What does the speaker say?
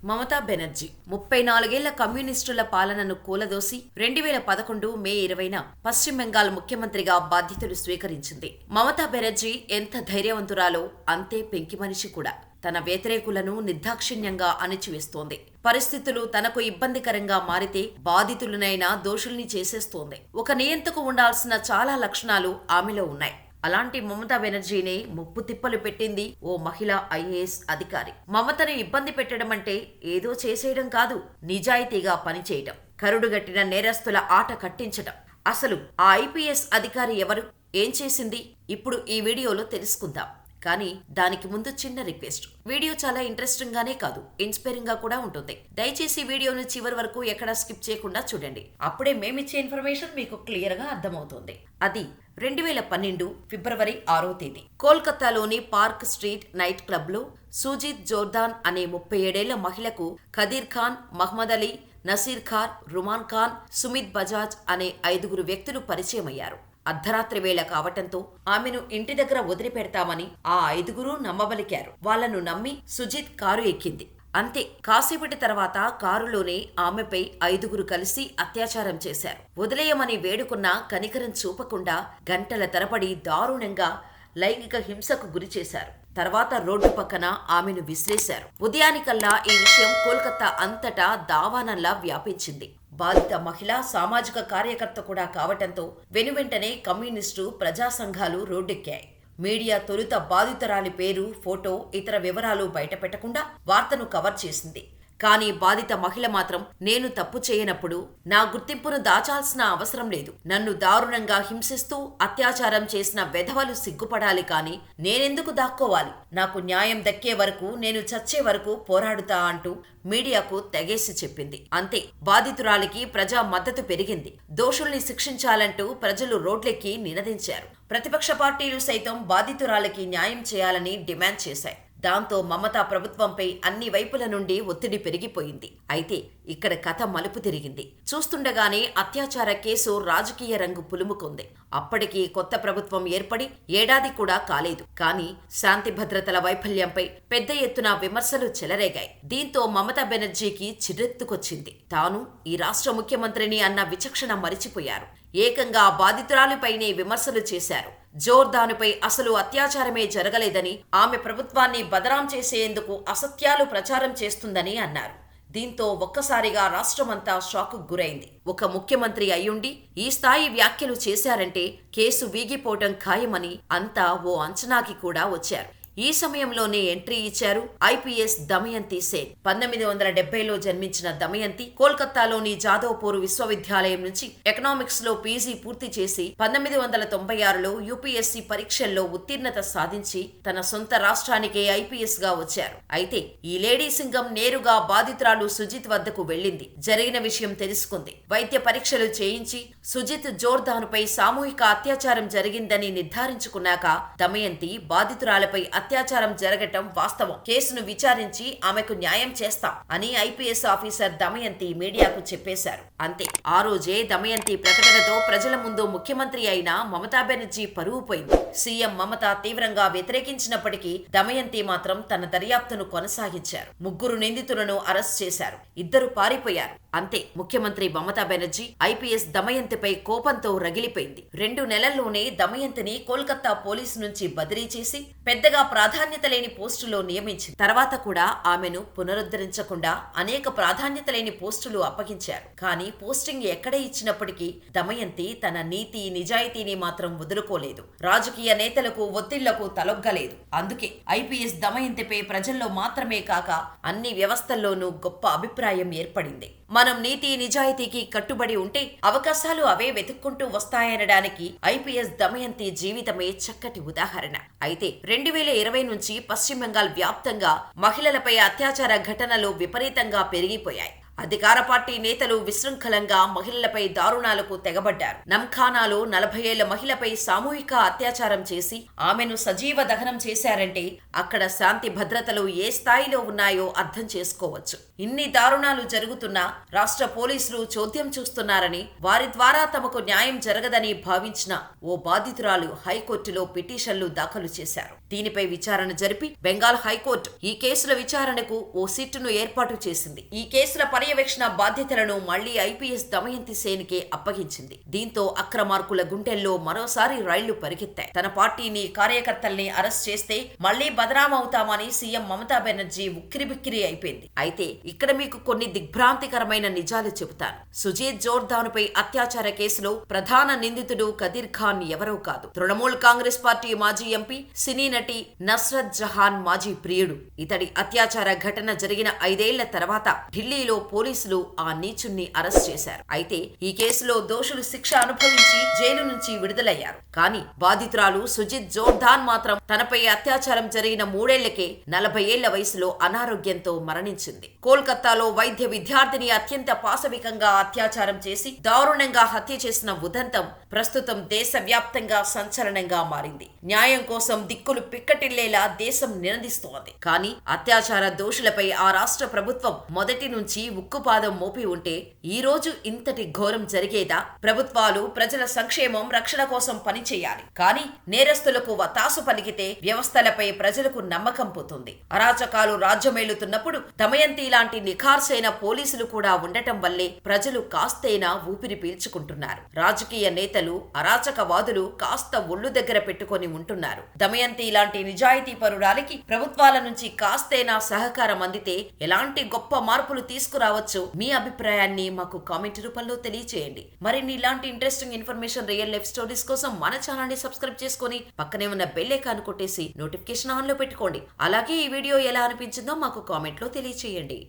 మమతా బెనర్జీ 34 ఏళ్ల కమ్యూనిస్టుల పాలనను కూలదోసి 2011 మే 20న పశ్చిమ బెంగాల్ ముఖ్యమంత్రిగా బాధ్యతలు స్వీకరించింది. మమతా బెనర్జీ ఎంత ధైర్యవంతురాలో అంతే పెంకి మనిషి కూడా. తన వ్యతిరేకులను నిర్దాక్షిణ్యంగా అణిచివేస్తోంది. పరిస్థితులు తనకు ఇబ్బందికరంగా మారితే బాధితులనైనా దోషుల్ని చేసేస్తోంది. ఒక నియంతకు ఉండాల్సిన చాలా లక్షణాలు ఆమెలో ఉన్నాయి. అలాంటి మమతా బెనర్జీనే ముప్పు తిప్పలు పెట్టింది ఓ మహిళా ఐఏఎస్ అధికారి. మమతను ఇబ్బంది పెట్టడం అంటే ఏదో చేసేయడం కాదు, నిజాయితీగా పనిచేయడం, కరుడుగట్టిన నేరస్తుల ఆట కట్టించడం. అసలు ఆ ఐపీఎస్ అధికారి ఎవరు, ఏం చేసింది, ఇప్పుడు ఈ వీడియోలో తెలుసుకుందాం. కానీ దానికి ముందు చిన్న రిక్వెస్ట్. వీడియో చాలా ఇంట్రెస్టింగ్ గానే కాదు, ఇన్స్పైరింగ్ గా కూడా ఉంటుంది. దయచేసి వీడియోను చివరి వరకు ఎక్కడా స్కిప్ చేయకుండా చూడండి. అప్పుడే మేమిచ్చే ఇన్ఫర్మేషన్ మీకు క్లియర్ గా అర్థమవుతుంది. అది 2012 ఫిబ్రవరి 6వ తేదీ కోల్కతాలోని పార్క్ స్ట్రీట్ నైట్ క్లబ్ లో సుజిత్ జోర్దాన్ అనే 37 ఏళ్ల మహిళకు ఖదీర్ ఖాన్, మహ్మద్ అలీ, నసీర్ ఖాన్, రుమాన్ ఖాన్, సుమిత్ బజాజ్ అనే 5 వ్యక్తులు పరిచయమయ్యారు. అర్ధరాత్రి వేళ కావటంతో ఆమెను ఇంటి దగ్గర వదిలిపెడతామని ఆ 5 నమ్మబలికారు. వాళ్లను నమ్మి సుజిత్ కారు ఎక్కింది. అంతే, కాసేపటి తర్వాత కారులోనే ఆమెపై 5 కలిసి అత్యాచారం చేశారు. వదిలేయమని వేడుకున్నా కనికరం చూపకుండా గంటల తరబడి దారుణంగా లైంగిక హింసకు గురిచేశారు. తర్వాత రోడ్డు పక్కన ఆమెను విసిరేశారు. ఉదయానికల్లా ఈ విషయం కోల్కతా అంతటా దావానంలా వ్యాపించింది. బాధిత మహిళ సామాజిక కార్యకర్త కూడా కావటంతో వెనువెంటనే కమ్యూనిస్టు ప్రజా సంఘాలు రోడ్డెక్కాయి. మీడియా తొలుత బాధితురాలి పేరు, ఫోటో, ఇతర వివరాలు బయటపెట్టకుండా వార్తను కవర్ చేసింది. కానీ బాధిత మహిళ మాత్రం, నేను తప్పు చేయనప్పుడు నా గుర్తింపును దాచాల్సిన అవసరం లేదు, నన్ను దారుణంగా హింసిస్తూ అత్యాచారం చేసిన వెధవలు సిగ్గుపడాలి, కానీ నేనెందుకు దాక్కోవాలి, నాకు న్యాయం దక్కే వరకు, నేను చచ్చే వరకు పోరాడుతా అంటూ మీడియాకు తెగేసి చెప్పింది. అంతే, బాధితురాలికి ప్రజా మద్దతు పెరిగింది. దోషుల్ని శిక్షించాలంటూ ప్రజలు రోడ్లెక్కి నినదించారు. ప్రతిపక్ష పార్టీలు సైతం బాధితురాలికి న్యాయం చేయాలని డిమాండ్ చేశాయి. దాంతో మమతా ప్రభుత్వంపై అన్ని వైపుల నుండి ఒత్తిడి పెరిగిపోయింది. అయితే ఇక్కడ కథ మలుపు తిరిగింది. చూస్తుండగానే అత్యాచార కేసు రాజకీయ రంగు పులుముకుంది. అప్పటికి కొత్త ప్రభుత్వం ఏర్పడి ఏడాది కూడా కాలేదు. కానీ శాంతి భద్రతల వైఫల్యంపై పెద్ద ఎత్తున విమర్శలు చెలరేగాయి. దీంతో మమతా బెనర్జీకి చిరెత్తుకొచ్చింది. తాను ఈ రాష్ట్ర ముఖ్యమంత్రిని అన్న విచక్షణ మరిచిపోయారు. ఏకంగా బాధితురాలిపైనే విమర్శలు చేశారు. జోర్దానుపై అసలు అత్యాచారమే జరగలేదని, ఆమె ప్రభుత్వాన్ని బదనాం చేసేందుకు అసత్యాలు ప్రచారం చేస్తుందని అన్నారు. దీంతో ఒక్కసారిగా రాష్ట్రమంతా షాక్కు గురైంది. ఒక ముఖ్యమంత్రి అయ్యుండి ఈ స్థాయి వ్యాఖ్యలు చేశారంటే కేసు వీగిపోవటం ఖాయమని అంతా ఓ అంచనాకి కూడా వచ్చారు. ఈ సమయంలోనే ఎంట్రీ ఇచ్చారు ఐపీఎస్ దమయంతి సేన్. 1970లో జన్మించిన దమయంతి కోల్కతాలోని జాదవ్పూర్ విశ్వవిద్యాలయం నుంచి ఎకనామిక్స్ లో పీజీ పూర్తి చేసి 1996లో యూపీఎస్సీ పరీక్షల్లో ఉత్తీర్ణత సాధించి తన సొంత రాష్ట్రానికే ఐపీఎస్ గా వచ్చారు. అయితే ఈ లేడీ సింగం నేరుగా బాధితురాలు సుజిత్ వద్దకు వెళ్లింది. జరిగిన విషయం తెలుసుకుంది. వైద్య పరీక్షలు చేయించి సుజిత్ జోర్దానుపై సామూహిక అత్యాచారం జరిగిందని నిర్ధారించుకున్నాక దమయంతి బాధితురాలపై అత్యాచారం జరగటం వాస్తవం, కేసును విచారించి ఆమెకు న్యాయం చేస్తాం అని ఐపీఎస్ ఆఫీసర్ దమయంతి మీడియాకు చెప్పేశారు. అంతే, ఆ రోజే దమయంతి ప్రకటనతో ప్రజల ముందు ముఖ్యమంత్రి అయిన మమతా బెనర్జీ పరువు పోయింది. సీఎం మమత తీవ్రంగా వ్యతిరేకించినప్పటికీ దమయంతి మాత్రం తన దర్యాప్తును కొనసాగించారు. 3 నిందితులను అరెస్ట్ చేశారు. 2 పారిపోయారు. అంతే, ముఖ్యమంత్రి మమతా బెనర్జీ ఐపీఎస్ దమయంతిపై కోపంతో రగిలిపోయింది. 2 నెలల్లోనే దమయంతిని కోల్కతా పోలీసు నుంచి బదిలీ చేసి పెద్దగా ప్రాధాన్యత లేని పోస్టులో నియమించింది. తర్వాత కూడా ఆమెను పునరుద్ధరించకుండా అనేక ప్రాధాన్యత లేని పోస్టులు అప్పగించారు. కానీ పోస్టింగ్ ఎక్కడ ఇచ్చినప్పటికీ దమయంతి తన నీతి నిజాయితీని మాత్రం వదులుకోలేదు. రాజకీయ నేతలకు ఒత్తిళ్లకు తలొగ్గలేదు. అందుకే ఐపీఎస్ దమయంతిపై ప్రజల్లో మాత్రమే కాక అన్ని వ్యవస్థల్లోనూ గొప్ప అభిప్రాయం ఏర్పడింది. మనం నీతి నిజాయితీకి కట్టుబడి ఉంటే అవకాశాలు అవే వెతుక్కుంటూ వస్తాయనడానికి ఐపీఎస్ దమయంతి జీవితమే చక్కటి ఉదాహరణ. అయితే 2020 నుంచి పశ్చిమ బెంగాల్ వ్యాప్తంగా మహిళలపై అత్యాచార ఘటనలు విపరీతంగా పెరిగిపోయాయి. అధికార పార్టీ నేతలు విశృంఖలంగా మహిళలపై దారుణాలకు తెగబడ్డారు. నంఖానాలో 40 ఏళ్ల మహిళపై సామూహిక అత్యాచారం చేసి ఆమెను సజీవ దహనం చేశారంటే అక్కడ శాంతి భద్రతలు ఏ స్థాయిలో ఉన్నాయో అర్థం చేసుకోవచ్చు. ఇన్ని దారుణాలు జరుగుతున్నా రాష్ట్ర పోలీసులు చోద్యం చూస్తున్నారని, వారి ద్వారా తమకు న్యాయం జరగదని భావించిన ఓ బాధితురాలు హైకోర్టులో పిటిషన్లు దాఖలు చేశారు. దీనిపై విచారణ జరిపి బెంగాల్ హైకోర్టు ఈ కేసుల విచారణకు ఓ సిట్టును ఏర్పాటు చేసింది. ఈ కేసుల పర్యవేక్షణ బాధ్యతలను మళ్లీ ఐపీఎస్ దమయంతి సేన్కే అప్పగించింది. దీంతో అక్రమార్కుల గుండెల్లో మరోసారి రైళ్లు పరిగెత్తాయి. తన పార్టీని, కార్యకర్తల్ని అరెస్ట్ చేస్తే మళ్లీ బదనామవుతామని సీఎం మమతా బెనర్జీ ఉక్కిరిబిక్కిరి అయిపోయింది. అయితే ఇక్కడ మీకు కొన్ని దిగ్భ్రాంతికరమైన నిజాలు చెబుతాను. సుజీత్ జోర్దాన్పై అత్యాచార కేసులో ప్రధాన నిందితుడు కదీర్ ఖాన్ ఎవరో కాదు, తృణమూల్ కాంగ్రెస్ పార్టీ మాజీ ఎంపీ, సినీ నటి నస్రత్ జహాన్ మాజీ ప్రియుడు. ఇతడి అత్యాచార ఘటన జరిగిన 5 ఏళ్ల తర్వాత ఢిల్లీలో పోలీసులు ఆ నీచుణ్ణి అరెస్ట్ చేశారు. అయితే ఈ కేసులో దోషులు శిక్ష అనుభవించి జైలు నుంచి విడుదలయ్యారు. కానీ బాధితురాలు సుజిత్ జోర్దాన్ మాత్రం తనపై అత్యాచారం జరిగిన 3 ఏళ్లకే 40 ఏళ్ల వయసులో అనారోగ్యంతో మరణించింది. కోల్కతాలో వైద్య విద్యార్థిని అత్యంత పాశవికంగా అత్యాచారం చేసి దారుణంగా హత్య చేసిన ఉదంతం ప్రస్తుతం దేశవ్యాప్తంగా సంచలనంగా మారింది. న్యాయం కోసం దిక్కులు పిక్కటిల్లేలా దేశం నినదిస్తోంది. కానీ అత్యాచార దోషులపై ఆ రాష్ట్ర ప్రభుత్వం మొదటి నుంచి ఉక్కుపాదం మోపి ఉంటే ఈ రోజు ఇంతటి ఘోరం జరిగేదా? ప్రభుత్వాలు ప్రజల సంక్షేమం, రక్షణ కోసం పనిచేయాలి. కానీ నేరస్తులకు వతాసు పలికితే వ్యవస్థలపై ప్రజలకు నమ్మకం పోతుంది. అరాచకాలు రాజ్యమేలుతున్నప్పుడు దమయంతి లాంటి నిఖార్సైన పోలీసులు కూడా ఉండటం వల్లే ప్రజలు కాస్తైనా ఊపిరి పీల్చుకుంటున్నారు. రాజకీయ నేతలు, అరాచకవాదులు కాస్త ఒళ్ళు దగ్గర పెట్టుకొని ఉంటున్నారు. దమయంతి లాంటి నిజాయితీ పరురాలికి ప్రభుత్వాల నుంచి కాస్తైనా సహకారం అందితే ఎలాంటి గొప్ప మార్పులు తీసుకురావచ్చు? మీ అభిప్రాయాన్ని మాకు కామెంట్ రూపంలో తెలియచేయండి. మరిన్ని ఇలాంటి interesting information, real life stories కోసం మన ఛానల్ ని సబ్స్క్రైబ్ చేసుకుని పక్కనే ఉన్న బెల్ ఐకాన్ కొట్టేసి నోటిఫికేషన్ ఆన్ లో పెట్టుకోండి. అలాగే ఈ వీడియో ఎలా అనిపించిందో మాకు కామెంట్ లో తెలియచేయండి.